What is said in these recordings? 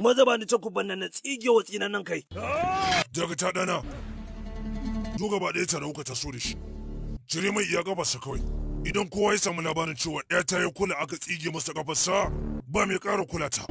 Maza ba ni takubban nan na tsige wa tsinan nan kai. Daga ta dana. Zo gaba ɗaya ta rauka ta so da shi. Cire mai iya gabarsa kawai. Idan kowa ya samu labarin cewa ɗaya ta ya kula aka tsige masa gabarsa ba mai ƙara kula ta.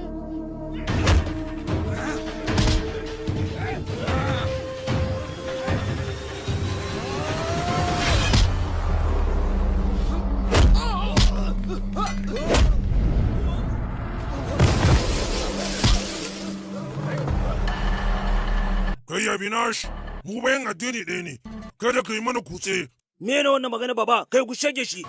Kai ya Binash, mu bayan addini ɗaya ne, kada ka yi mana kutse. Me ne wannan magana baba, kai ku shage shi.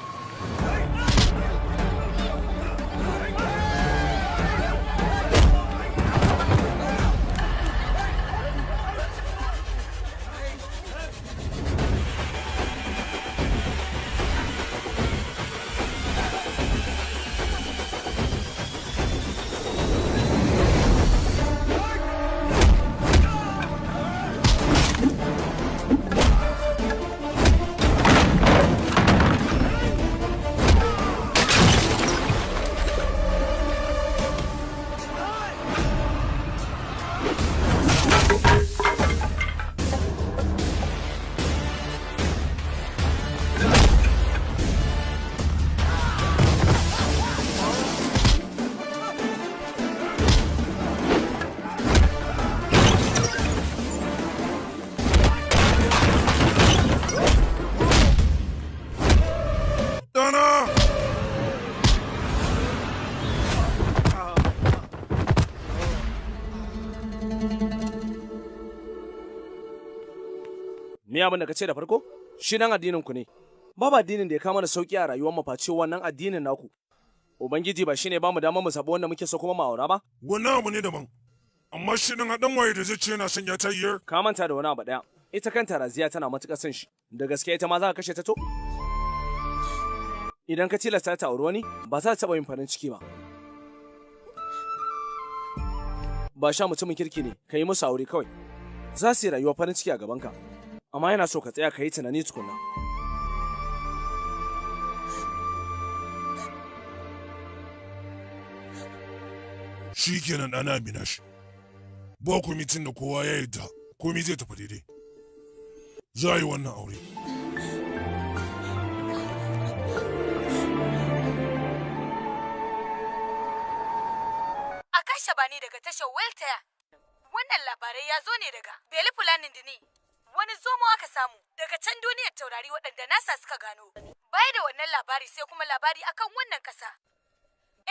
Me abin da ka ce da farko? Shi nan addinin ku ne. Babu addinin da ya kama da sauki a rayuwar mu face wannan addinin naku. Ubangiji ba shine ba mu damar mu sabo wanda muke so kuma mu aura ba? Wannan abu ne daban. Amma shi nan haɗin waye da zai ce yana son ya ta yiyar. Ka manta da wani abu ɗaya. Ita kanta Raziya tana matuƙar son shi. Da gaske ita ma za ka kashe ta to? Idan ka tilasta ta auri wani, ba za ta taɓa yin farin ciki ba. Ba sha mutumin kirki ne, ka yi musu aure kawai. Za su yi rayuwa farin ciki a gabanka. Amma yana so ka tsaya ka yi tunani tukunna. Shi kenan ɗana Binash. Ba kwamitin da kowa ya yarda, komi zai tafi daidai. Za a yi wannan aure. Akasha bani daga tashar Weltaya. Wannan labarai ya zo ne daga Beli Fulanin Dini. Wani zomo aka samu daga can duniyar taurari waɗanda NASA suka gano. Baya da wannan labari sai kuma labari akan wannan ƙasa.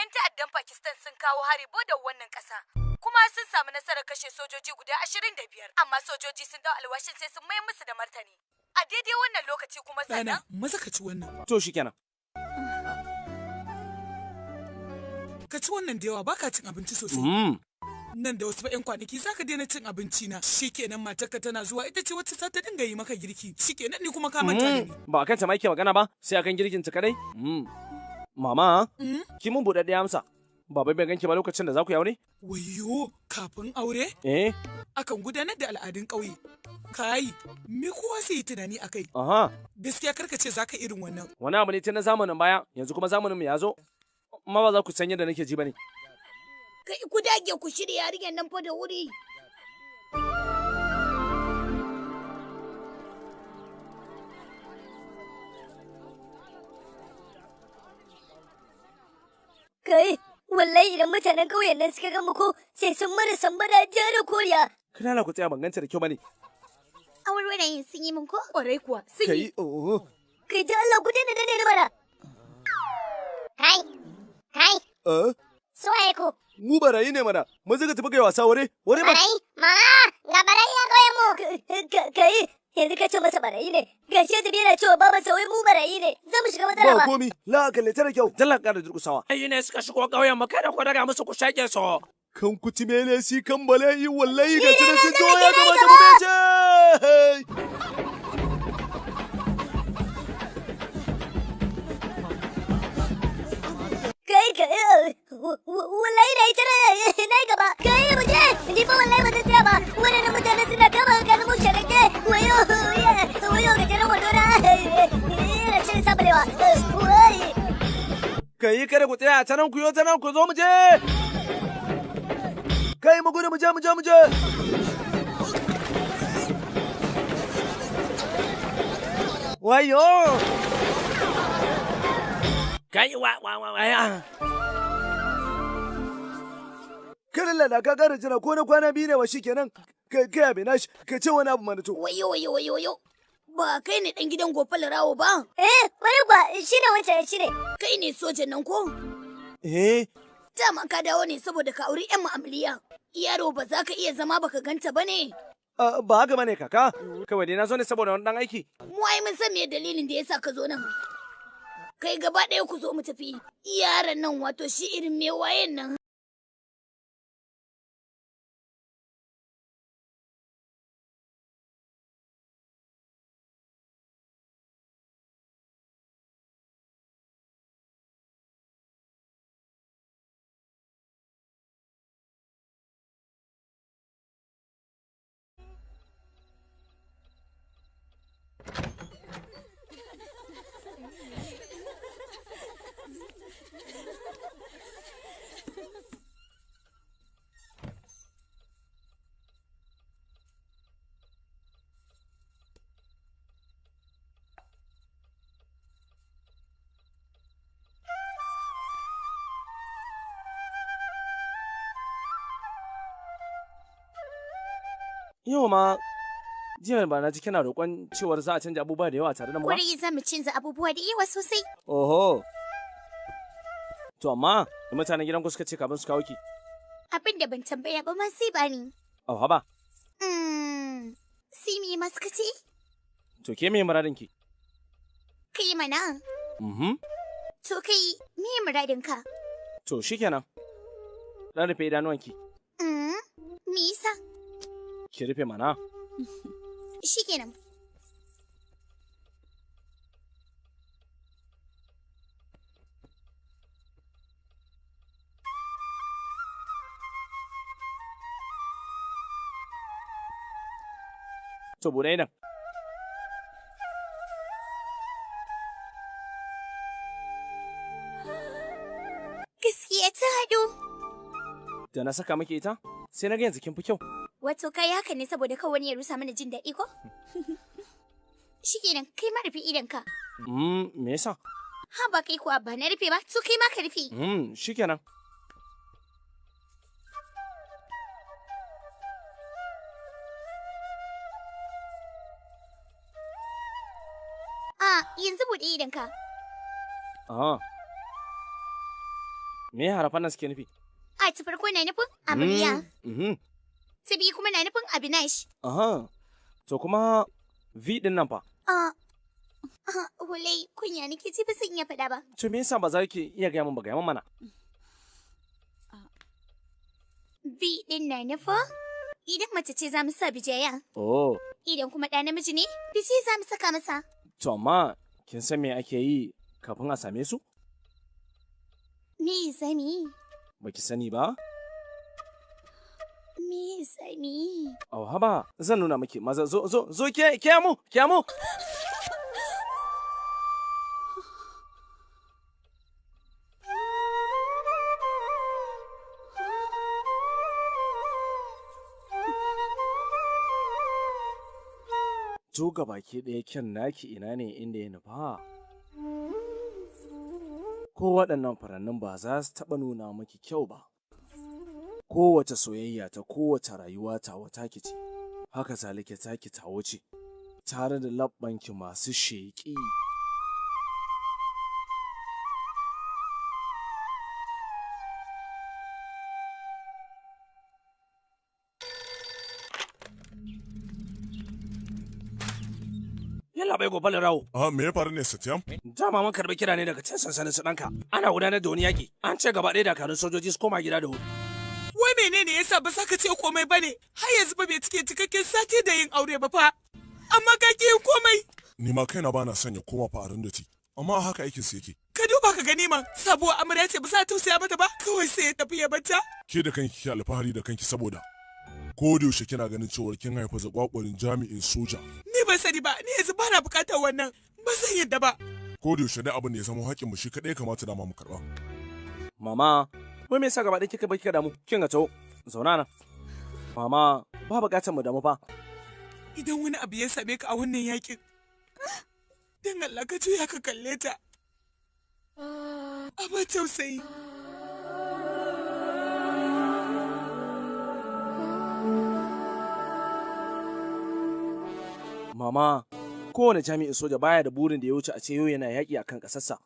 'Yan ta'addan Pakistan sun kawo hari bodar wannan ƙasa. Kuma sun samu nasarar kashe sojoji guda 25, amma sojoji sun dau alwashin sai sun mayar musu da martani. A daidai wannan lokaci kuma sannan... maza ka ci wannan. To shi kenan. Ka ci wannan da yawa baka cin abinci sosai. Nan da wasu 'yan kwanaki za ka daina cin abinci na. Shikenan matarka tana zuwa ita ce wacce za ta dinga yi maka girki. Shikenan ni kuma ka manta da ni. Ba akan ta ma yake magana ba, sai akan girkin ta kadai. Mama, ki mun buɗaɗɗe amsa. Baba bai ganki ba lokacin da za ku yi aure? Wayyo, kafin aure? Akan gudanar da al'adun ƙauye. Kai, me kowa sai yi tunani a kai? Gaskiya karka ce za ka irin wannan. Wani abu ne tun na zamanin baya, yanzu kuma zamanin mu ya zo. Amma ba za ku san yadda nake ji ba ne. Kai ku dage ku shirya yarinyar nan fa da wuri. Kai, wallahi idan mutanen ƙauyen nan suka ga ko sai sun mara sambada jara koriya. Kana ku tsaya ban ganta da kyau bane. Awarwarayin sun yi min ko? Ƙwarai kuwa, sun yi. Kai, da Allah ku daina dane mana. Kai. So ai ko. Mu barayi ne mana, maza ka tafi kai wasa ware ba. Barayi? Ma, ga barayi ya goye mu. Kai, yanzu ka ce masa barayi ne. Gashi yanzu yana cewa babansa wai mu barayi ne. Za mu shiga matsala ba. Ba komi, la kalle ta da kyau. Dalla ƙara durƙusawa. Ai ne suka shigo ƙauyen mu kada ku daga musu ku shake su. Kan kuti mele si kan bala'i wallahi ga tunan sun zo ya gabata mu bece. Kai, wallahi na yi tara na yi gaba. Kai, mu je, ni fa wallahi ba zan tsaya ba. Wannan mutane suna kama ka zama sharake. Wayo ga jaran wadona. Ina shirin sabalewa. Kai kada ku tsaya ta nan ku yo ta nan ku zo mu je. Kai mu gudu mu je. Wayo! Kai wa. Karin lada ka ƙara jira ko na kwana biyu ne wa shikenan. Kai Abinash, ka ce wani abu mana to. Wayo. Ba kai ne dan gidan Gofal Rawo ba? Wani ba shi ne wancan ya cire. Kai ne sojan nan ko? Dama ka dawo ne saboda ka auri 'yan ma'amaliya. Yaro ba za ka iya zama baka ganta ba ne? Ba haka bane kaka. Kawai dai na zo ne saboda wani dan aiki. Mu ai mun san me dalilin da yasa ka zo nan. Kai gaba ɗaya ku zo mu tafi. Yaron nan wato shi irin me wayen nan. Yau ma jiya ba na ji kina roƙon cewar za a canja abubuwa da yawa tare da mu ba? Kuri za mu canza abubuwa da yawa sosai. Oho. To amma mutanen gidanku suka ce kafin su kawo ki. Abin da ban tambaya ba ma sai ba ni. Oh, haba. Simi ma suka ce? To ke me muradin ki? Kai mana. To kai me muradin ka? To shikenan. Dan rufe idanuwanki. Me yasa? Ki rufe mana. Shikenan. To bude idan. Gaskiya ta haɗu. Da na saka miki ita, sai na ga yanzu kin fi kyau. Wato kai haka ne saboda kawai wani ya rusa mana jin daɗi ko? Shikenan kai ma rufe idanka. Me yasa? Ha ba kai kuwa ba na rufe ba, to kai ma ka rufe. Shikenan. Yanzu buɗe idanka. Me harafan nan suke nufi? Ta farko na nufin amarya. Ta biyu kuma na nufin Abinash. To kuma V din nan fa? Hulai kunya nake ji ba zan iya faɗa ba. To me yasa ba za ki iya gaya min ba, gaya min mana? V din na nufin idan mace ce za mu sa bijaya. Idan kuma ɗa namiji ne, biji za mu saka masa. To amma kin san me ake yi kafin a same su? Me zami? Baki sani ba? Me zami? Haba, zan nuna miki, maza zo ke mu. Jo baki ɗaya kyan naki ina ne inda ya nufa? Ko waɗannan furannin ba za su taɓa nuna miki kyau ba. Kowace soyayya ta kowace rayuwa tawa taki ce, haka zalike taki tawo ce, tare da labbanki masu sheƙi. Yalla bai Gofal Rawo. Me ya faru ne Satyam? Dama mun karɓi kira ne daga can sansanin su ɗanka. Ana gudanar da wani yaƙi. An ce gaba ɗaya dakarun sojoji su koma gida da wuri. Wai menene yasa ba za ka ce komai ba ne? Har yanzu ba bai cike cikakken sati da yin aure ba fa. Amma ka ki yin komai. Ni ma kaina ba na son ya koma farin da ti. Amma haka aikin su yake. Ka duba ka gani man, sabuwar amarya ce ba za ta tausaya mata ba, kawai sai ya tafi ya bata. Ke da kanki ke alfahari da kanki saboda ko da yaushe kina ganin cewa kin haifa zakwakwarin jami'in soja. Ni ban sani ba, ni yanzu ba na bukatar wannan. Ba zan yadda ba. Ko da yaushe dai abin da ya zama haƙƙin mu shi kadai kamata da mu karba. Mama, wai me yasa gaba ɗaya kika bar kika damu? Kin ga taho. Zauna nan. Mama, ba bukatar mu da mu fa. Idan wani abu ya same ka a wannan yakin, don Allah ka juya ka kalle ta. Aba tausayi. Mama, kowane jami'in soja baya da burin da ya wuce a ce yau yana yaƙi a kan ƙasarsa.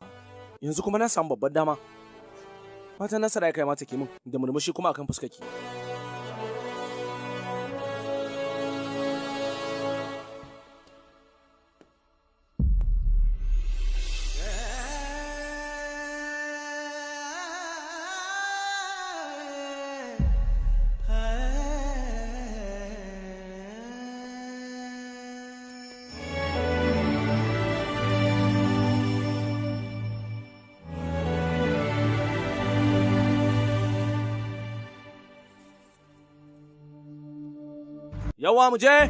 Yanzu kuma na samu babbar dama. Fatan nasara ya kai mata ke min da murmushi kuma akan fuskaki. Yawa mu je!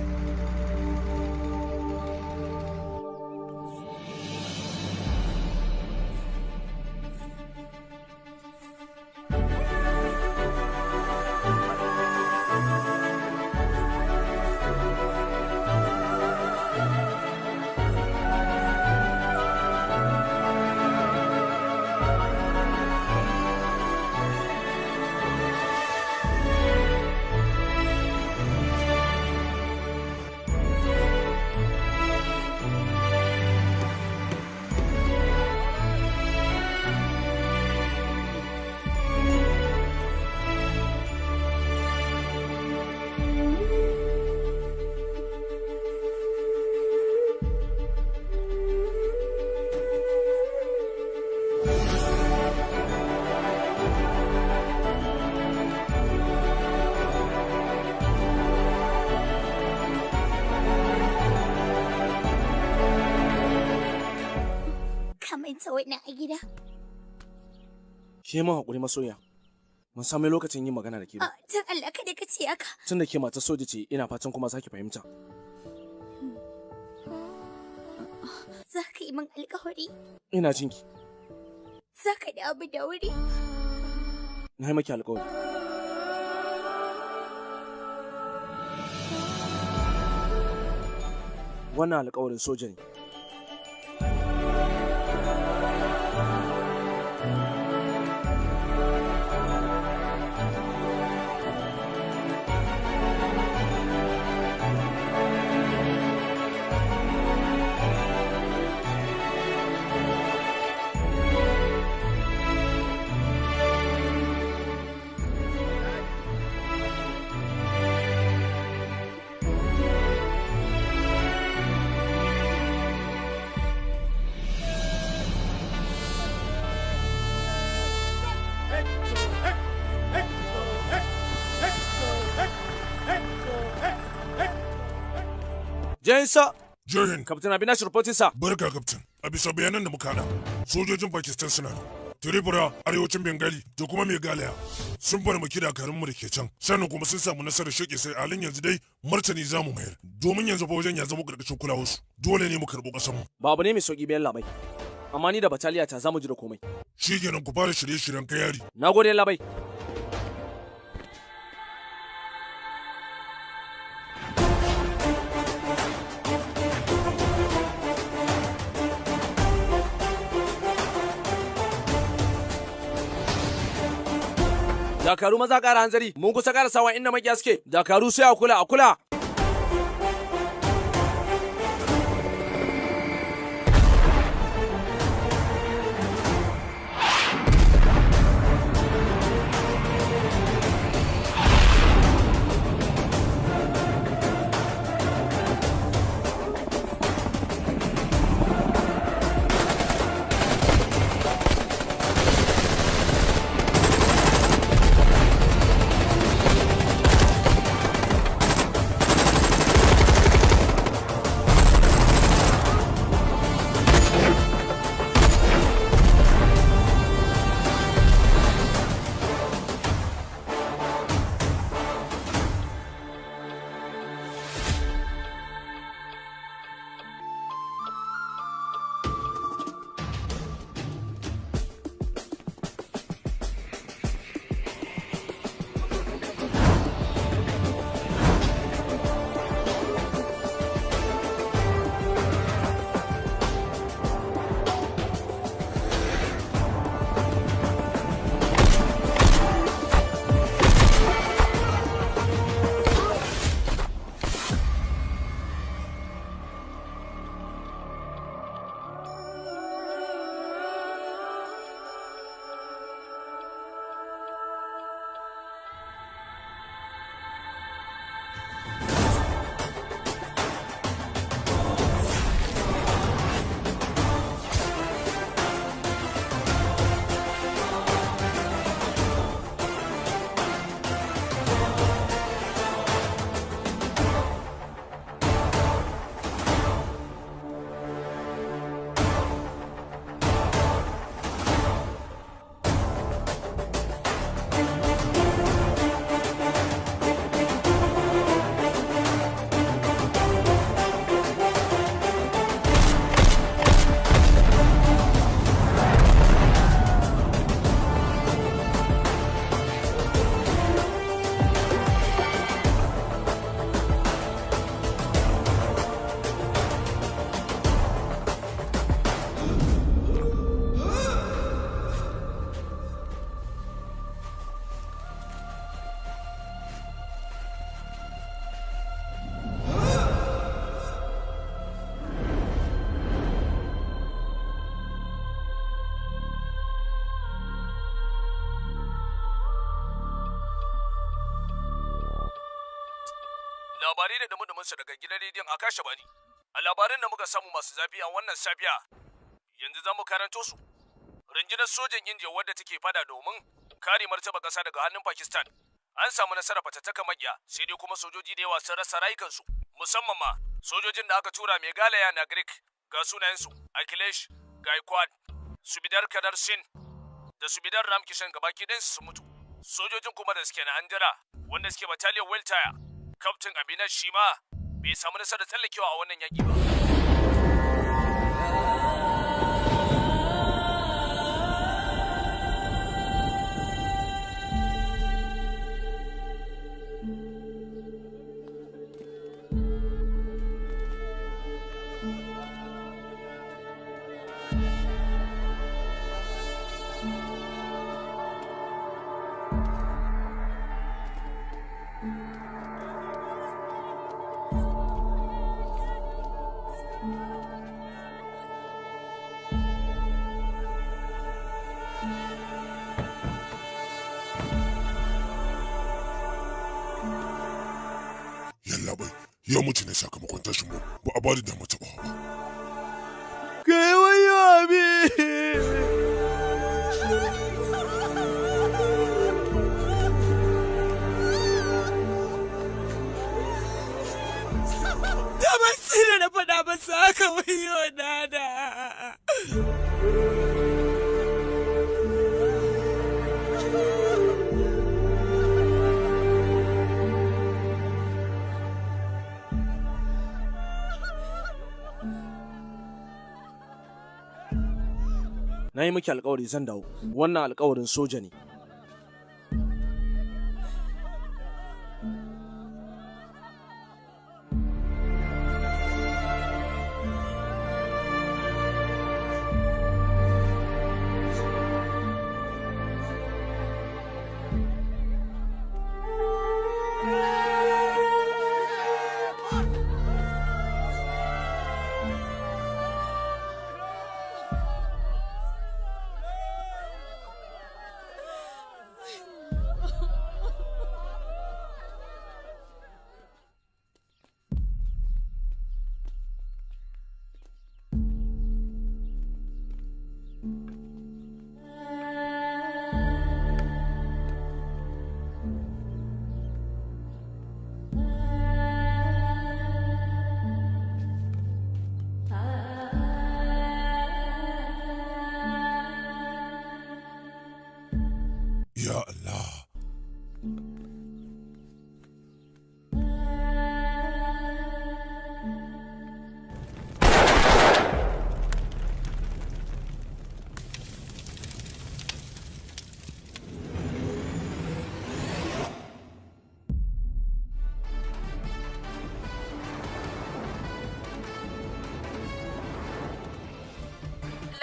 wannan a gida. Ke mun haƙuri masoya. Mun samu lokacin yin magana da ke. Tun Allah kada ka ce haka. Tun da ke matar soja ce, ina fatan kuma za ki fahimta. Za ka yi min alƙawari. Ina jinki. Za ka dawo da wuri. Na yi maki alƙawari. Wannan alƙawarin soja ne. Jainsa! Jahin! Captain Abinash reporting sa. Barka, Captain. A bisa bayanan da muka hada, sojojin Pakistan suna nan. Tripura, arewacin Bengali da kuma Meghalaya sun farmaki dakarunmu da ke can. Sannan kuma sun samu nasarar shake sai halin yanzu dai martani za mu mayar. Domin yanzu fa wajen ya zama ƙarƙashin kulawarsu. Dole ne mu karɓo ƙasarmu. Ba abu ne mai sauƙi bayan labai. Amma ni da bataliya ta za mu ji da komai. Shi kenan ku fara shirye-shiryen kai yari. Na gode labai. Dakaru maza ƙara hanzari, mun kusa ƙara sawa inda makiya suke. Dakaru sai a kula, a kula. Labarai da dumudumunsa daga gidan rediyon Akasha Bani. A labarin da muka samu masu zafi a wannan safiya, yanzu za mu karanto su. Rundunar sojan Indiya wadda take fada domin kare martaba ƙasa daga hannun Pakistan. An samu nasarar fatattaka maƙiya, sai dai kuma sojoji da yawa sun rasa rayukansu. Musamman ma sojojin da aka tura Meghalaya Nagrik ga sunayensu Akhilesh Gaikwad, Subidar Kadar Singh da Subidar Ramkishan gabaki ɗayansu sun mutu. Sojojin kuma da suke na Andhra wanda suke bataliyar Weltaya, Kaftin Abinash shi ma bai samu nasarar tsallakewa a wannan yaƙi ba. Ya mutu ne sakamakon tashin mu, ba a bada damar taɓawa ba. Kai wayo abi! Da ban tsira na faɗa ba sa haka wayo dada. Na yi miki alkawari zan dawo. Wannan alkawarin soja ne. Ya Allah.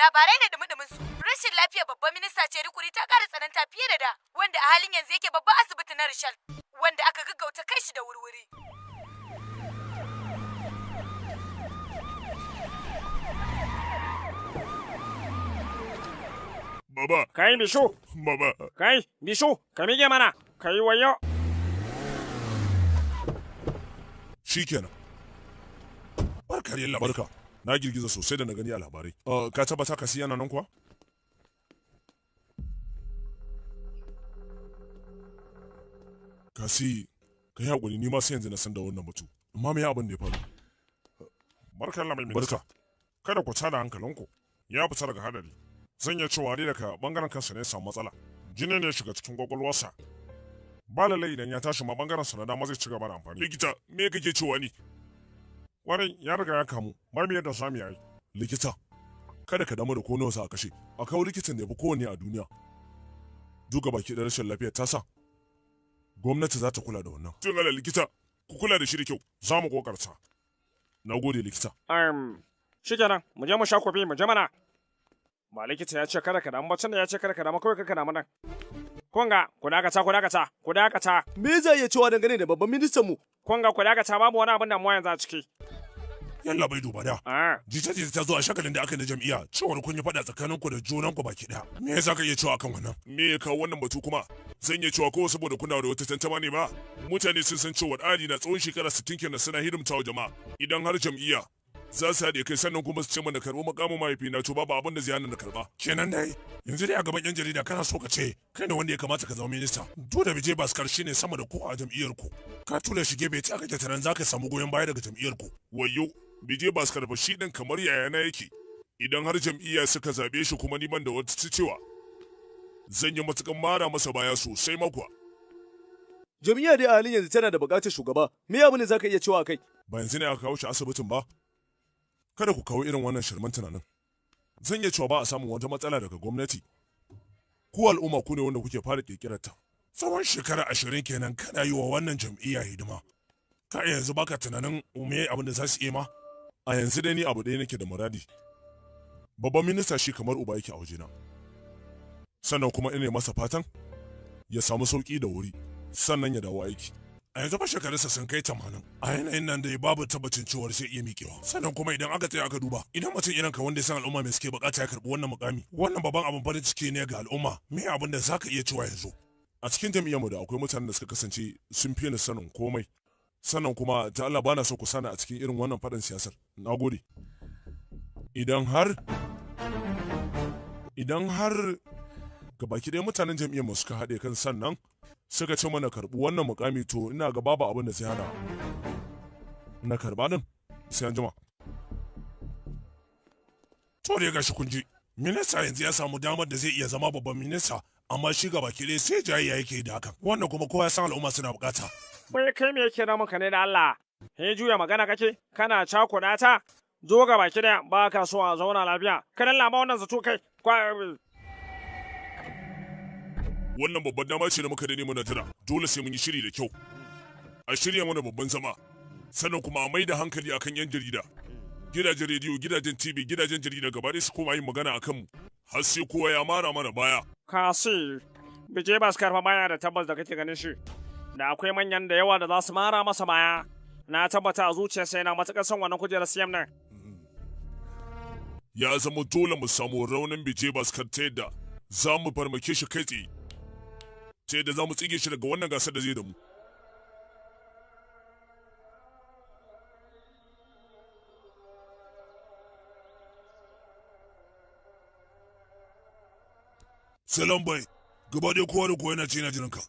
Labarai da dumudumin su. Rashin lafiyar babban minista ce Rikuri ta ƙara tsananta fiye da da, wanda a halin yanzu yake babban asibiti na Rishal, wanda aka gaggauta kai shi da wurwuri. Baba. Kai Bishu. Baba. Kai Bishu, ka mige mana. Kai wayo. Shikenan. Barka da barka. Na girgiza sosai da na gani a labarai. Ka tabbata kasi yana nan kuwa? Kasi, ka yi haƙuri ni ma sai yanzu na san da wannan mutu. Amma me abin da ya faru? Barkan lamai minista. Kada ku tada hankalinku. Ya fita daga hadari. Zan iya cewa dai daga bangaren kansa ne ya samu matsala. Jini ne ya shiga cikin kwakwalwarsa. Ba lallai idan ya tashi ma bangaren sa na dama zai ci gaba da amfani. Likita, me kake cewa ni? Kwarai ya riga ya kamu, ba mu yadda sami yayi. Likita, kada ka damu da ko nawa sa a kashe. A kawo likitan da ya fi kowanne a duniya. Duka baki da rashin lafiyar tasa. Gwamnati za ta kula da wannan. Tun ala likita, ku kula da shi da kyau, za mu kokarta. Na gode likita. Shikenan, mu je mu sha kofi mu je mana. Ba likita ya ce kada ka damu ba, tunda ya ce kada ka damu kawai ka damu nan. Kunga, ku dakata. Me zai iya cewa dangane da babban ministan mu? Kunga, ku dakata babu wani abin damuwa yanzu a ciki. Yalla bai duba da. Jita-jita ta zo a shagalin da aka yi na jam'iyya cewar kun yi faɗa tsakaninku da junanku baki ɗaya. Me yasa ka iya cewa akan wannan? Me ya kawo wannan batu kuma? Zan iya cewa ko saboda kuna da wata tantama ne ba? Mutane sun san cewa Ali na tsawon shekara 60 kenan suna hidimta wa jama'a. Idan har jam'iyya za su haɗe kai sannan kuma su ce mana karɓi makamin mahaifina to babu abin da zai hana na karɓa. Kenan dai yanzu dai a gaban yan jarida kana so ka ce kai ne wanda ya kamata ka zama minista. Dole Bijay Bhaskar shine sama da kowa a jam'iyyar ku. Ka tura shi gefe ta ga taran zaka samu goyon baya daga jam'iyyar ku. Wayyo Bijay Bhaskar fa shi din kamar yayana yake. Idan har jam'iyya suka zabe shi kuma ni ban da wata cewa zan yi matukan mara masa baya sosai makuwa. Jam'iyya dai a halin yanzu tana da buƙatar shugaba. Me abin da zaka iya cewa kai? Ba yanzu ne aka kawo shi asibitin ba. Kada ku kawo irin wannan shirman tunanin. Zan iya cewa ba a samun wata matsala daga gwamnati. Ku al'umma ku ne wanda kuke fara kirkirar ta. Tsawon shekara 20 kenan kana yi wa wannan jam'iyya hidima. Ka yanzu baka tunanin me abin da za su iya ma? A yanzu dai ni abu ɗaya nake da muradi. Babban minista shi kamar uba yake a wajena. Sannan kuma ina masa fatan ya samu sauki da wuri. Sannan ya dawo aiki. A yanzu fa shekarunsa sun kai 80. A yanayin nan dai babu tabbacin cewar sai iya miƙewa. Sannan kuma idan aka tsaya aka duba, idan mutum irin ka wanda ya san al'umma mai suke bukata ya karɓi wannan mukami, wannan babban abin farin ciki ne ga al'umma. Me abin da zaka iya cewa yanzu? A cikin jam'iyyarmu da akwai mutanen da suka kasance sun fi ni sanin komai. Sannan kuma ta Allah bana so ku sani a cikin irin wannan faɗin siyasar. Nagode. Idan har gabaki ɗaya mutanen jam'iyyarmu suka haɗe kan sannan suka ce mana karɓi wannan mukami to ina ga babu abin da sai hana na karɓa din sai an jima. To dai gashi kun ji minista yanzu ya samu damar da zai iya zama babban minista amma shi gaba ki dai sai jayayya yake da hakan wannan kuma kowa ya san al'umma suna bukata. Wai kai me yake na maka ne da Allah? He juya magana kake kana cakuɗa ta zo gaba ki da ba ka so a zauna lafiya kana lama wannan zato kai. Wannan babban dama ce da muka dade muna jira dole sai mun yi shiri da kyau a shirya mana babban zama sannan kuma a mai da hankali akan yan jarida gidajen rediyo gidajen tv gidajen jarida gaba su koma yin magana akan mu har sai kowa ya mara mana baya. Kasi Bijay Bhaskar fa baya da tabbas da kake ganin shi da akwai manyan da yawa da za su mara masa baya na tabbata a zuciyarsa yana matuƙar son wannan kujerar siyam nan. Ya zama dole mu samu raunin Bijay Bhaskar ta yadda za mu farmake shi kai tsaye ta yadda za mu tsige shi daga wannan gasar da zai da mu. Salam bai, gaba dai kowa da kowa yana ce yana jiranka.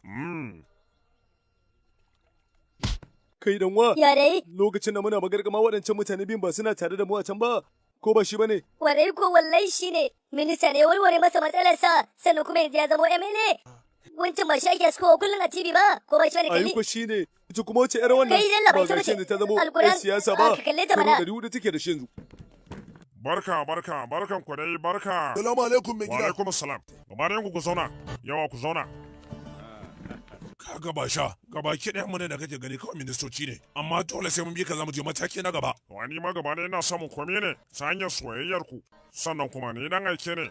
Kai dan wa? Ya dai? Lokacin da muna magargama waɗancan mutane biyun ba suna tare da mu a can ba? Ko ba shi bane? Warai ko wallahi shi ne. Minista ne warware masa matsalarsa sannan kuma yanzu ya zama MLA. Wancan ba shi ake askowa kullum a TV ba, ko ba shi bane kalli? Ayi ko shi ne. Ita kuma wace 'yar wannan? Kai dalla bai ba mace. ga ta zama 'yan siyasa ba. Ka kalle ta mana. Karo 400 take da shi yanzu. Barkan ku dai, barka. Salamu alaikum mai Wa gida. alaikum salam. Gaba da ku zauna, yawa ku zauna. Ka gaba sha, gaba ki ɗayan mu ne da kake gani kawai ministoci ne, amma dole sai mun bi ka zamu je mataki na gaba. Wani ma gaba ne ina samun komai ne ta hanyar soyayyar ku, sannan kuma ni dan aike ne.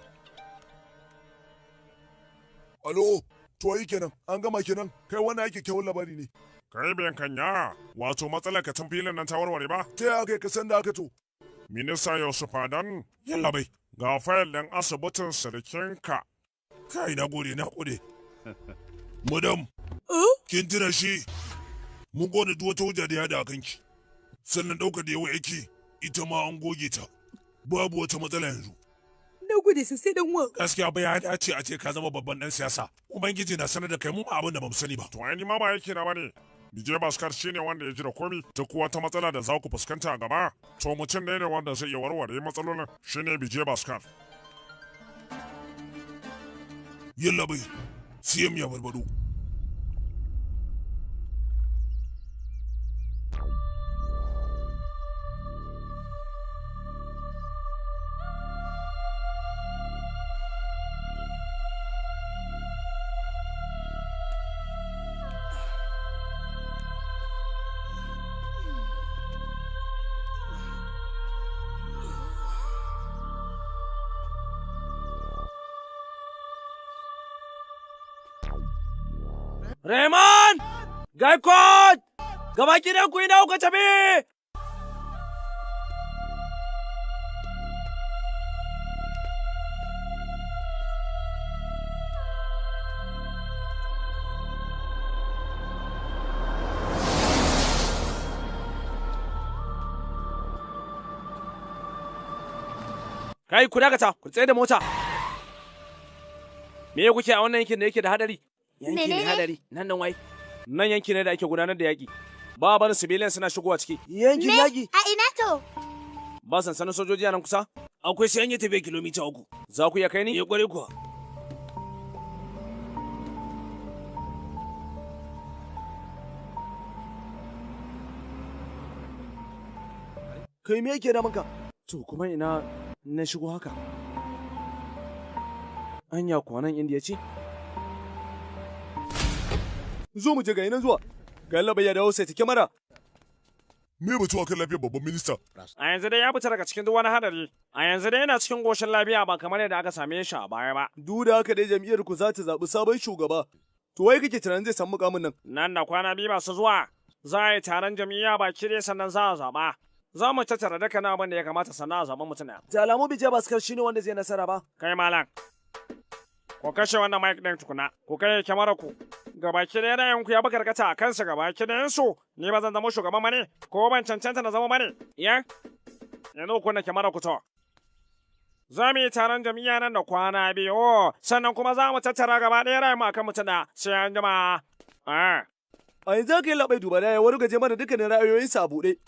Alo, to yi kenan, an gama kenan, kai wannan ake kyawun labari ne. Kai biyan kanya, wato matsalar ka tun filin nan ta warware ba? Ta yaya kai ka san da aka to? Minista Yusuf Adan, yalla bai, ga fayil ɗin asibitin sarkinka. Kai na gode, na gode. Madam, kin tuna shi? Mun gode duk wata hujja da ya da kanki. Sannan ɗaukar da yawa yake, ita ma an goge ta. Babu wata matsala yanzu. Na gode sosai dan wa. Gaskiya ba ya dace a ce ka zama babban ɗan siyasa. Ubangiji na sanar da kai mu abin da bamu sani ba. To ai ni ma ba yake na bane. Bijay Bhaskar shine wanda ya ji da komi ta kuwa ta matsala da za ku fuskanta a gaba. To mutum ne wanda zai iya warware matsalolin shine Bijay Bhaskar. Yalla bai, CM ya barbado. Rehman! Gaikot! Gabaki ɗayan ku ina kuka tafi! Kai ku dakata, ku tsaye da mota. Me kuke a wannan yankin da yake da hadari? Yanki ne hadari. Nan wai. Nan yanki ne da ake gudanar da yaki. Ba barin civilian suna shigowa ciki. Yankin yaki. A ina to? Ba sansanin sojoji a nan kusa? Akwai sai an yi tafiya kilomita 3. Za ku iya kai ni? Ya gware kuwa. Kai me yake da maka? To kuma ina na shigo haka. Anya kwanan Indiya ce? Zo mu je ga ina zuwa. Ga Allah bai ya dawo sai ta kyamara. Me batu akan lafiyar babban minista? A yanzu dai ya fita daga cikin duk wani hadari. A yanzu dai yana cikin goshin lafiya ba kamar yadda aka same shi a baya ba. Duk da haka dai jam'iyyar ku za ta zaɓi sabon shugaba. To wai kake tunanin zai samu mukamin nan? Nan da kwana 2 masu zuwa, za a yi taron jam'iyya baki dai sannan za a zaɓa. Za mu tattara dukkan abin da ya kamata sannan a zaɓi mutum ɗaya. Da alamu Bijay Bhaskar shi ne wanda zai nasara ba. Kai malam, ku kashe wannan mic ɗin tukuna, ku kai kyamarar ku. Gabaki ɗaya ra'ayinku ya bi karkata a kansa gabaki ɗayansu, ni ba zan zama shugaban mane, ko ban cancanta na zama mane, iya? Yanzu ku kunna kyamarar ku to. Za mu yi taron jam'iyya nan da kwana 2, sannan kuma za mu tattara gaba ɗaya ra'ayinmu akan mutum da sai an jima. A yanzu aka yi labai duba da ya wani gaje mana dukkanin ra'ayoyinsa a buɗe.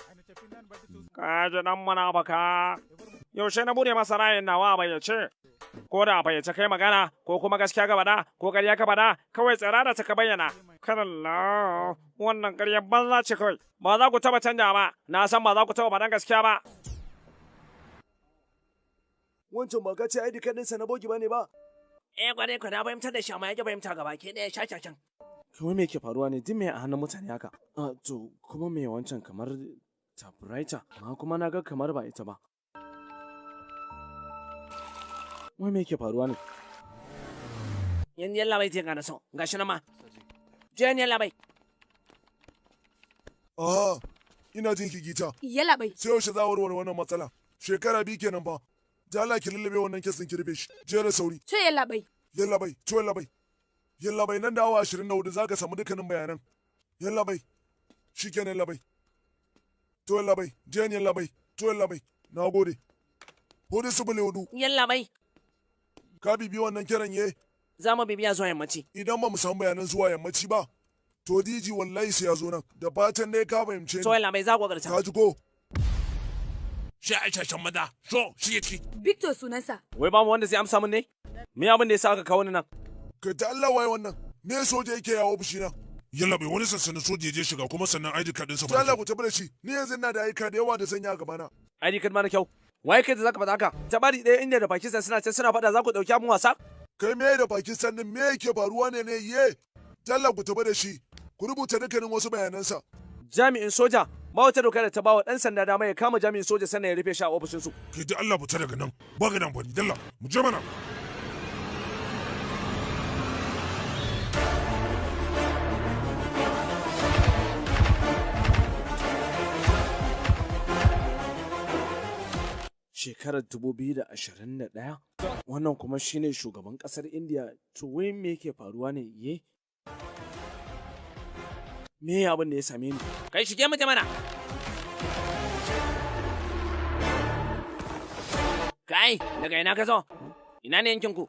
Ka ji ɗan munafaka. Yaushe na bude masa ra'ayin nawa a bayyace. Ko da a bayyace kai magana, ko kuma gaskiya ka faɗa, ko ƙarya ka faɗa, kawai tsirara ta ka bayyana. Kalla, wannan ƙaryar banza ce kawai. Ba za ku taɓa canja ba, na san ba za ku taɓa faɗan gaskiya ba. Wancan ba ka ce ID card ɗinsa na bogi ba ne ba? Kwarai ku na fahimtar da shi amma ya fahimta gaba ke ɗaya shashashan. Kawai me ke faruwa ne duk me a hannun mutane haka? To kuma me wancan kamar typewriter, amma kuma na ga kamar ba ita ba. Wai me ke faruwa ne? Yanzu yalla bai tinka na so, gashi na ma. Jen yalla bai. Ina jin ki gita. Yalla bai. Sai yaushe za a warware wannan matsala? Shekara 2 kenan fa. Da Allah ki lullube wannan kesin ki rufe shi. Je da sauri. To yalla bai. Yalla bai, to yalla bai. Yalla bai nan da awa 24 zaka samu dukkanin bayanan. Yalla bai. Shikenan yalla bai. To yalla bai, Jen yalla bai. To yalla bai. Nagode. Hudu subule hudu. Yalla bai. Ka bibi wannan kiran ye? Za mu bibiya zuwa yammaci. Idan ba mu samu bayanan zuwa yammaci ba, to diji wallahi sai ya zo nan. Da fatan dai ka fahimce ni. To yalla bai za ku garta. Ka ji ko? Shi aishashen maza, so shi ya ciki. Victor sunansa. Wai babu wanda zai amsa min ne? Me abin da ya sa aka kawo ni nan? Ka ta Allah waye wannan? Me soja yake yawo bishi na? Yalla bai wani sansanin soja je shiga kuma sannan ID card ɗinsa ba. Allah ku tabbata da shi. Ni yanzu ina da ID card da yawa da sanya a gabana. ID card ma na kyau. Waye kai da zaka faɗa haka? Ta bari ɗaya inda da Pakistan suna can suna faɗa za ku ɗauki abin wasa? Kai me da Pakistan din me yake faruwa ne ye? Allah ku tabbata da shi. Ku rubuta dukkanin wasu bayanansa. Jami'in soja ba wata doka da ta bawa ɗan sanda dama ya kama jami'in soja sannan ya rufe shi a ofishinsu. Kai da Allah fita daga nan. Ba ga nan bani dalla. Mu je mana. Shekarar 2021 wannan kuma shine shugaban kasar India, to wai me yake faruwa ne ye? Me abin da ya same ni? Kai shige mu mana. Kai, daga ina ka zo? Ina ne yankin ku?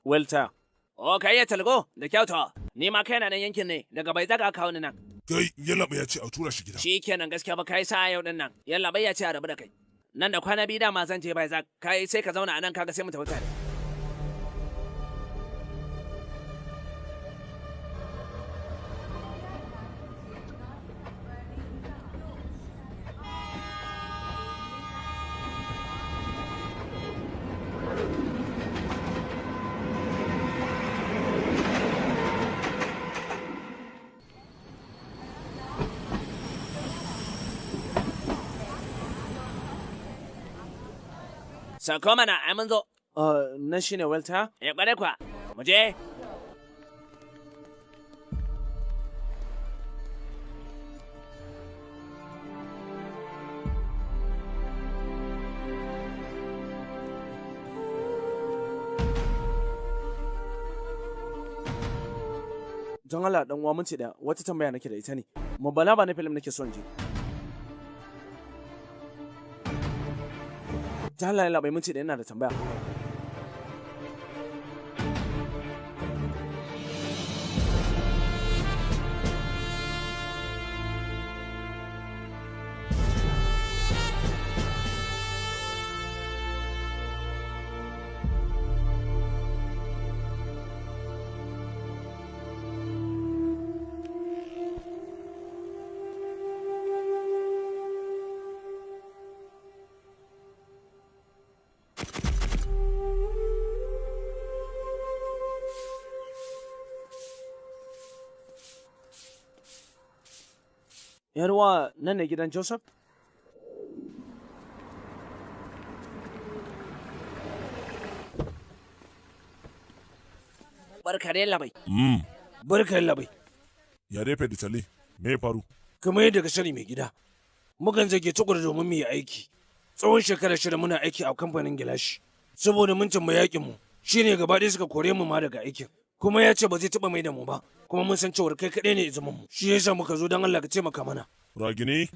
Welta. Oh, kai ya talgo da kyauta. Ni ma kai na nan yankin ne, daga bai zaka kawo ni nan. Kai yalla bai ya ce a tura shi gida. Shikenan gaskiya ba kai sa yau din nan. Yalla bai ya ce a rabu da kai. Nan da kwana 2 dama zan je bai za kai sai ka zauna a nan kaga sai mu tafi tare. Sako mana, ai mun zo. Nan shine Welta? Ƙware kuwa, mu je. Don Allah dan uwa minti da wata tambaya nake da ita ne. Mabala ba na film nake son je. Ta Allah ya labai minti da yana da tambaya. Yarwa nan ne gidan Joseph? Barka dai labai. Barka labai. Ya dai Feditali, me ya faru? Kamar yadda ka sani mai gida, mukan zage tukur domin mu yi aiki. Tsawon shekara 6 muna aiki a kamfanin gilashi. Saboda mun cimma yakin mu, shine gaba ɗaya suka kore mu ma daga aikin. Kuma ya ce ba zai taɓa mai da mu ba, kuma mun san cewar kai kaɗai ne zaman mu. Shi yasa muka zo don Allah ka taimaka mana. Ragini?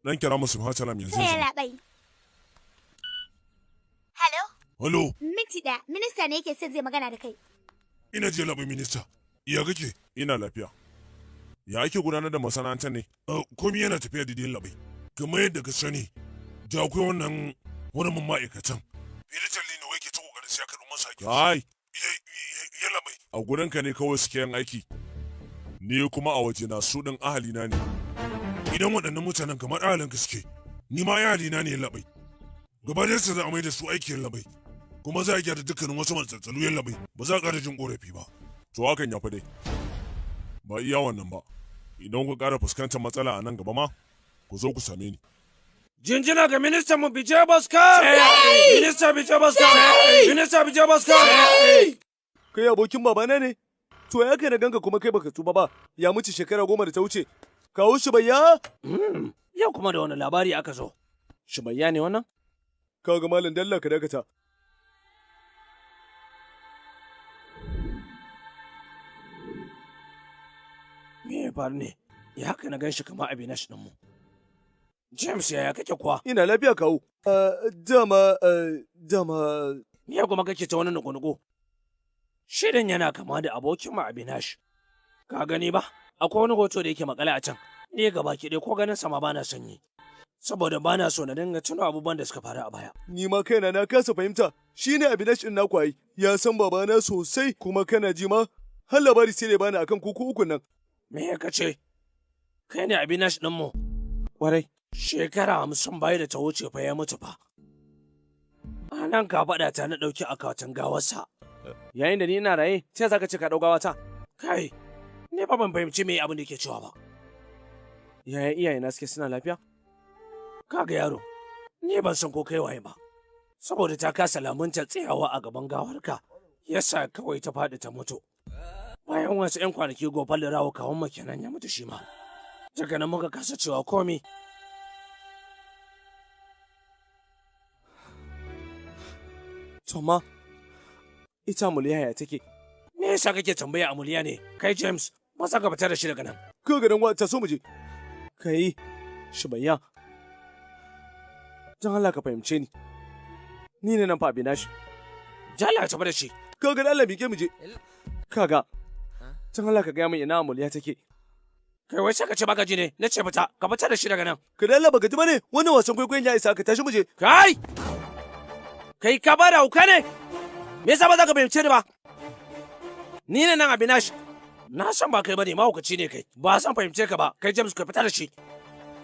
Dan kira musu Hasalam yanzu. Sai labai. Hello? Hello? Minti ɗaya, minista ne yake son zai magana da kai. Ina je labai minista. Ya kake? Ina lafiya. Ya ake gudanar da masana'antar ne? Komi yana tafiya daidai labai. Kamar yadda ka sani, da akwai wannan ma'aikatan. Filitan ne wai ke ta kokarin sai aka masa haƙi. Ai! Ya labai. A gurinka ne kawai suke yin aiki. Ni kuma a waje na su ɗin ahalina ne. Idan waɗannan mutanen kamar ahalinka suke, ni ma ahalina ne labai. Gaba da za a mai da su aiki labai. Kuma za a gyara dukkanin wasu matsatsalu ya labai. Ba za a ƙara jin ƙorafi ba. To hakan ya fi dai. Ba iya wannan ba. Idan ku ƙara fuskantar matsala a nan gaba ma, ku zo ku same ni. Jinjina ga ministan mu Bijay Bhaskar! Minista Bijay Bhaskar! Minista Bijay Bhaskar! Kai abokin babana ne? To ya kai na ganka kuma kai baka tuba ba, ya muci shekara 10 da ta wuce. Kawo Shibayya? Yau kuma da wani labari aka zo. Shibayya ne wannan? Kawo ga Malam Dalla ka dakata. Me ya faru ne? Ya haka na gan shi kamar Abinash ɗinmu. James yaya kake kuwa? Ina lafiya kawo. Dama. Me ya kuma kake ta wani nuku-nuku? Shirin yana kama da abokin mu Abinash. Ka gani ba? Akwai wani hoto da yake makale a can. Ni gaba ki dai ko ganin sama bana sanyi. Saboda bana so na dinga tuno abubuwan da suka faru a baya. Ni ma kaina na kasa fahimta. Shi ne Abinash ɗin na kwayi. Ya san babana sosai kuma kana ji ma har labari sai da bani akan kuku ukun nan. Me ya kace? Kai ne Abinash ɗinmu. Kwarai. Shekara 50 baya da ta wuce fa ya mutu fa. A nan ka faɗa ta na ɗauki akwatin gawarsa. Yayin da ni ina raye, sai za ka ce ka ɗau gawata? Kai, ni ba ban fahimci me abin da ke cewa ba. Yaya iyayena suke suna lafiya? Kaga yaro, ni ban san ko kai waye ba. Saboda ta kasa lamunta tsayawa a gaban gawarka, yasa kawai ta faɗi ta mutu. Bayan wasu 'yan kwanaki gofal da rawo kawun makenan ya mutu shi ma. Daga nan muka kasa cewa komi. Toma, ita Amuliya ya take? Me yasa kake tambaya Amuliya ne? Kai James, masa ka fita da shi daga nan. Ka ga dan ta so mu je. Kai, Shibayya. Dan Allah ka fahimce ni. Ni ne nan fa Abinash. Jala ta da shi. Ka ga Allah bike mu je. Kaga. Dan Allah ka ga min ina Amuliya take. Kai wai sai ka ce baka ji ne? Na ce fita, ka fita da shi daga nan. Ka da Allah baka ji bane? Wannan wasan kwaikwayon ya isa ka tashi mu je. Kai! Kai ka bada hauka ne? Me yasa ba za ka fahimce ni ba? Ni ne nan Abinash. Na san ba kai bane mahaukaci ne kai. Ba san fahimce ka ba. Kai James ka fita da shi.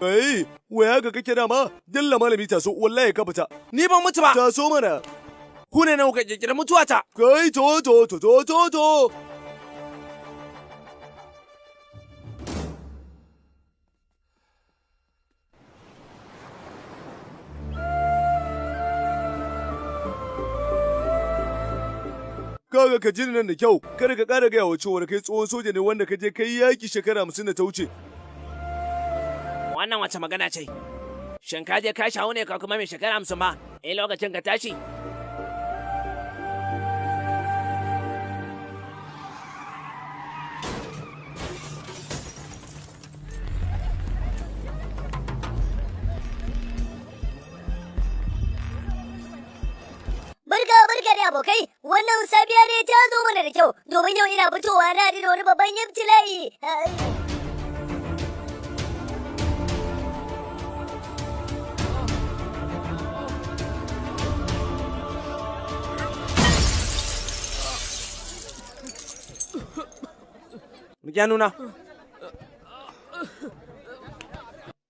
Kai, waya ga kake dama? Dalla malami taso wallahi ka fita. Ni ban mutu ba. Taso mana. Ku ne nan kuka kirkira mutuwata. Kai to. Kaga ka jini nan da kyau, kada ka ƙara gaya wa cewa kai tsohon soja ne wanda ka je kai yaƙi shekara 50 da ta wuce. Wannan wace magana ce? Shin ka je ka shawo ne ka kuma mai shekara 50 ba? Lokacin ka tashi. abokai, wannan safiya ne ta zo mana da kyau, domin yau ina fitowa na da wani babban ibtila'i. Rike nuna.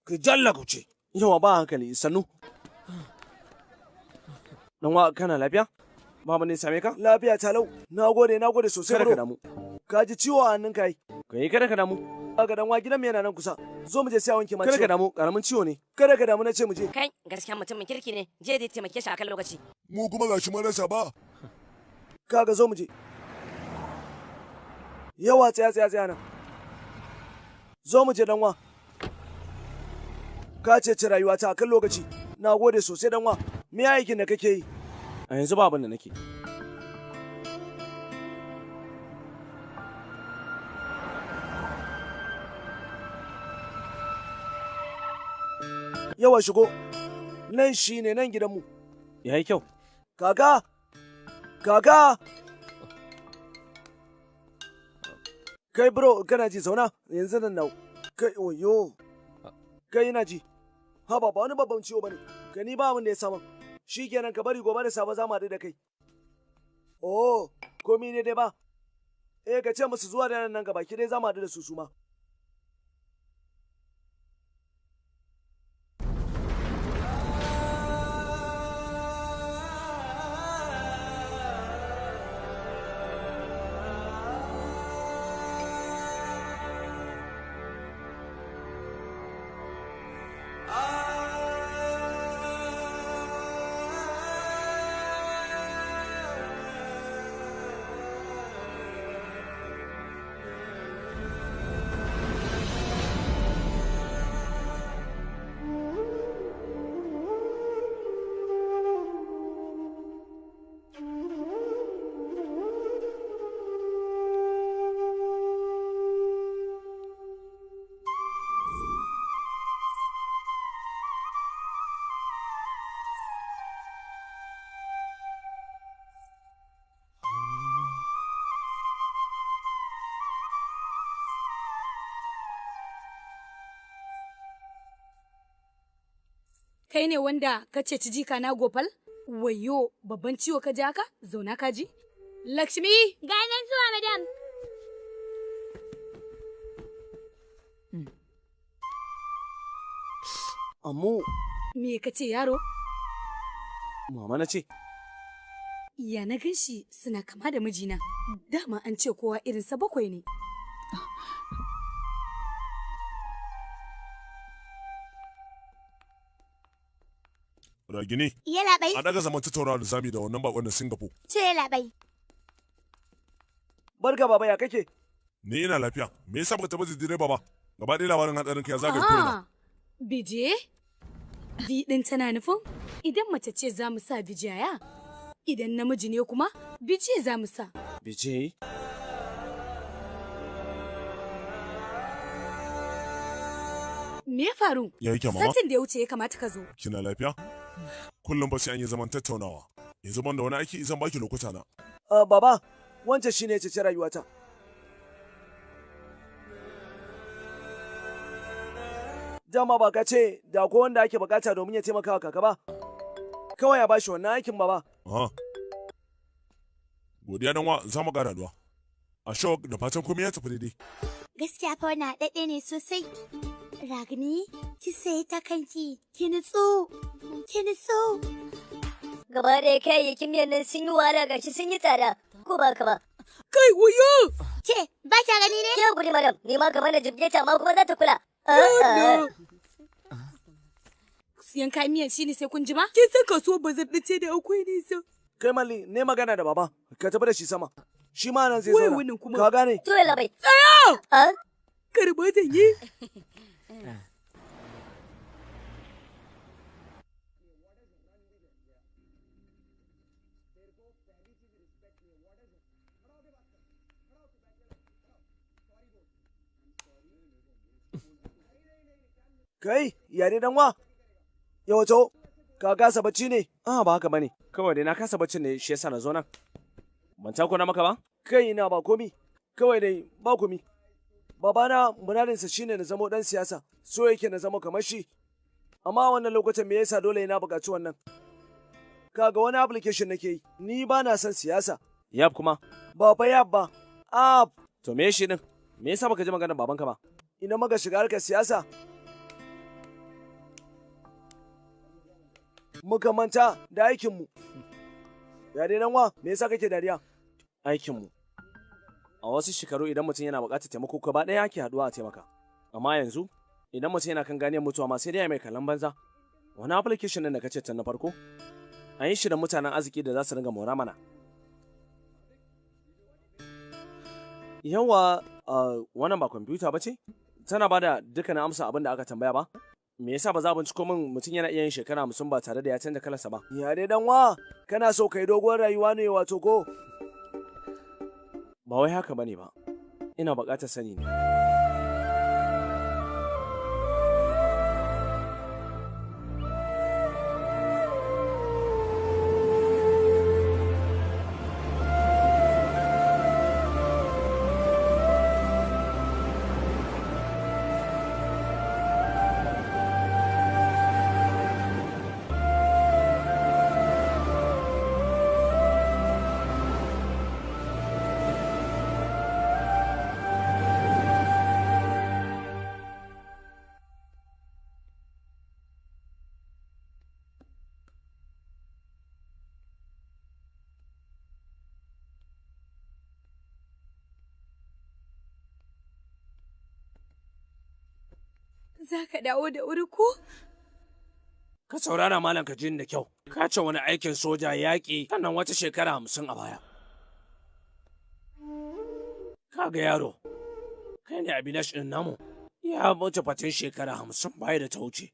Ka jalla ku ce. Yawa ba hankali sannu. Dan wa kana lafiya? Baba ne same ka? Lafiya talau. Na gode sosai. Kada ka damu. Ka ji ciwo a hannun kai. Kai kada ka damu. Ga dan wa gidan mu yana nan kusa. Zo mu je sai wanke ma. Kada ka damu, karamin ciwo ne. Kada ka damu na ce mu je. Kai, gaskiya mutumin kirki ne. Je da taimake shi akan lokaci. Mu kuma gashi mun rasa ba. Kaga zo mu je. Yawa tsaya nan. Zo mu je danwa. Ka ceci rayuwata a kan lokaci. Na gode sosai danwa. Me aikin da kake yi? A yanzu ba abin da nake. Yawa shigo. Nan shi ne nan gidanmu. Ya yi kyau. Kaka! Kai bro, kana ji zauna yanzu nan nau. Kai oyo. Kai ina ji. Ha ba wani babban ciwo bane. Ka ni ba abin da ya samu. Shikenan ka bari gobe da safe za mu haɗu da kai. Oh, komi ne dai ba. Ka ce musu zuwa da nan gaba ki dai za mu haɗu da su ma. Kai ne wanda ka ceci jika na Gopal? Wayo, babban ciwo ka ji haka? Zauna ka ji? Lakshmi! Ga nan zuwa, madam. Ammu. Me ka ce yaro? Mama na ce. Ya na gan shi suna kama da mijina. Dama an ce kowa irinsa 7 ne. Ragini. Iya labai. A daga zaman tattaunawa da zami da wannan bakon da Singapore. Ce labai. Barka baba ya kake? Ni ina lafiya. Me yasa baka tabbata direba ba? Gaba ɗaya labarin hadarin ka ya zagaye kurina. Bije? Bi ɗin tana nufin idan mace ce za mu sa bijaya, idan namiji ne kuma bije za mu sa. Bije? Me ya faru? Ya yake mama? Satin da ya wuce ya kamata ka zo. Kina lafiya? Kullum ba sai an yi zaman tattaunawa. Yanzu ban da wani aiki zan baki lokuta na. Baba, wancan shine cece rayuwata. Dama ba ka ce da ko wanda ake bukata domin ya taimaka wa kaka ba. Kawai ya bashi wannan aikin baba. Godiya dan wa za mu ƙara duwa. Ashok da fatan komai ya tafi daidai. Gaskiya fa wannan haɗaɗɗe ne sosai. Ragini, ki sayi ta kanki, ki nutsu. Gaba ɗaya kayayyakin miyan nan sun yi wahala gashi sun yi tsada, ko ba ka ba? Kai wuyo! Ke, ba kya gani ne? Ke guri madam, ni ma kamar da jibge ta amma kuma za ta kula. Siyan kayan miyan shine sai kun ji ma? Kin san kasuwar bazar ɗace da akwai nisa. Kai Malli, ne magana da baba, ka tafi da shi sama. Shi ma nan zai zauna. wannan kuma. Ka gane? To ya labai. Tsaya! Karba zan yi. Kai, yare dan wa? Ya wato, Ka kasa bacci ne? Ba haka bane. Kawai dai na kasa baccin ne shi yasa na zo nan. Ban takura maka ba? Kai ina ba komi. Kawai dai ba komi. Babana muradinsa shine na zama dan siyasa. So yake na zama kamar shi. Amma wannan lokacin me yasa dole na buƙaci wannan? Kaga wani application nake yi. Ni ba na son siyasa. Yap kuma. Ba fa yap ba. App. To me shi din? Me yasa baka ji maganar babanka ba? Ina maka shiga harkar siyasa. Muka manta da aikinmu. Ya dai nan wa, me yasa kake dariya? Aikinmu. A wasu shekaru idan mutum yana buƙatar taimako gaba ɗaya ake haɗuwa a taimaka. Amma yanzu idan mutum yana kan ganiyar mutuwa ma sai dai mai kallon banza. Wani application ɗin da kace tun na farko? An yi shi da mutanen arziki da za su ringa mora mana. Yawa, wannan ba kwamfuta ba ce? Tana ba da dukkanin amsa abin da aka tambaya ba? Me yasa ba za a binciko min mutum yana iya yin shekara 50 ba tare da ya canza kalarsa ba? Ya dai dan wa, kana so kai doguwar rayuwa ne wato ko? Ba wai haka bane ba. Ina buƙatar sani ne. Za ka dawo da wuri ko? Ka saurara malam ka jin da kyau. Ka ce wani aikin soja yaƙi sannan wata shekara 50 a baya. Ka ga yaro, kai ne Abinash ɗin namu. Ya mutu fatin shekara 50 baya da ta wuce.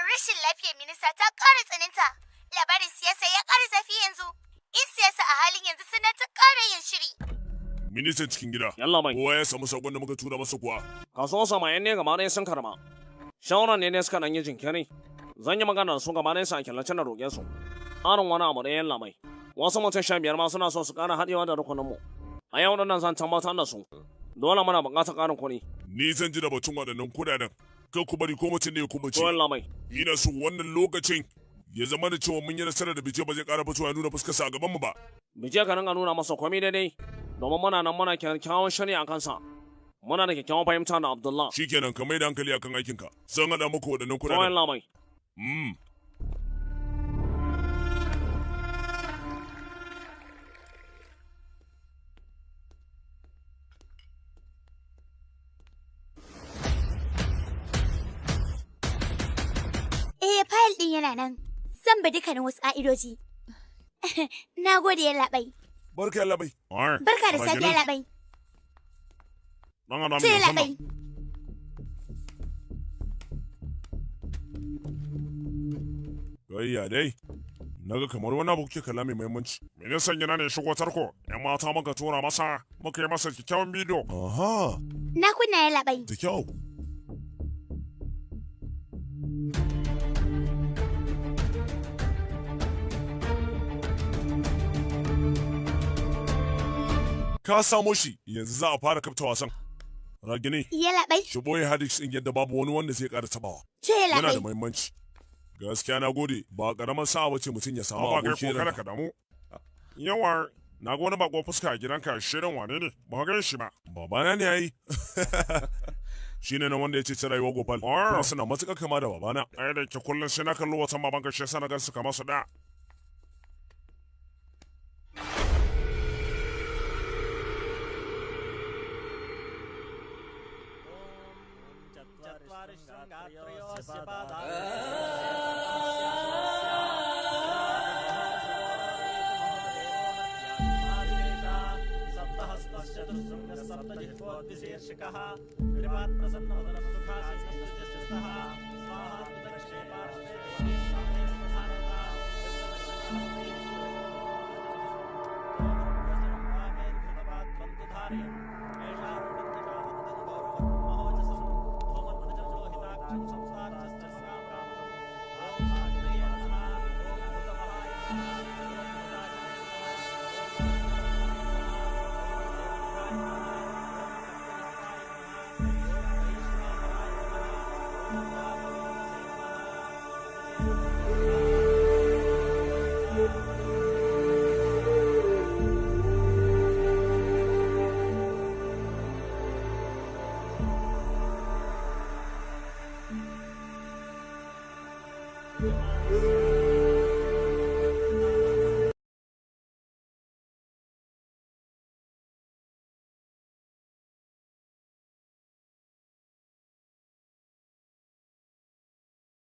Rashin lafiyar minista ta ƙara tsananta. Labarin siyasa ya ƙara zafi yanzu. In siyasa a halin yanzu suna ta ƙara yin shiri. Ministan cikin gida. Yalla mai. Kowa ya samu sakon da muka tura masa kuwa. Kasuwar samayen ne gaba ɗaya sun karma. Shawarar ne suka ɗan yi jinkiri. Zan yi magana da su gaba ɗaya su a killace na roƙe su. Ƙarin wani abu ɗaya yalla mai. Wasu mutum 15 ma suna so su ƙara haɗewa da rukuninmu. A yau ɗin nan zan tabbatar da su. Dole muna buƙatar ƙarin kuɗi. Ni zan ji da batun waɗannan kuɗaɗen. Kai ku bari ko mutum ne ya kuma ce. To yalla mai. Ina so wannan lokacin ya zama da cewa mun yi nasarar da bice ba zai ƙara fitowa ya nuna fuskarsa a gabanmu ba. Bice ka ringa nuna masa komai daidai. Domin muna nan muna kyakkyawan shari'a a kansa. Muna da kyakkyawan fahimta da Abdullah. Shikenan ka mai da hankali akan aikinka. Zan haɗa muku waɗannan To kuɗaɗen. yalla mai. Fayil ɗin yana nan. Zan bi dukkanin wasu ƙa'idoji. Na gode yallaɓai. Barka yallaɓai. Barka da safiya yallaɓai. Ce yallaɓai. Gayya dai. Naga kamar wani abu kuke kalla mai muhimmanci. Mene sanya na ne shigo tarko? ‘Yan mata muka tura masa, muka yi masa kyakkyawan bidiyo. Aha. Na kunna yallaɓai. Da kyau. Ka samo shi, yanzu za a fara kafta wasan. Ragini. Yallaɓai. Shi boye hadis ɗin yadda babu wani wanda zai ƙara tabawa. Ce yallaɓai. Yana da muhimmanci. Gaskiya na gode, ba ƙaramin sa'a bace mutum ya samu aboki da ka damu. Yawa, na ga wani bako fuska a gidanka shirin wane ne? Ba gan shi ba. Babana ne yayi. Shi ne na wanda ya ce ta rayuwa Gopal. Kuma suna matuƙar kama da babana. Ai da ke kullum sai na kallo wata babanka shi yasa na gan su kamar su da. चतुस्रङ्गः सप्तजिह्वोद्विशीर्षिकः कृपात् प्रसन्नवदनस्तुखासीनस्तुजस्यस्तः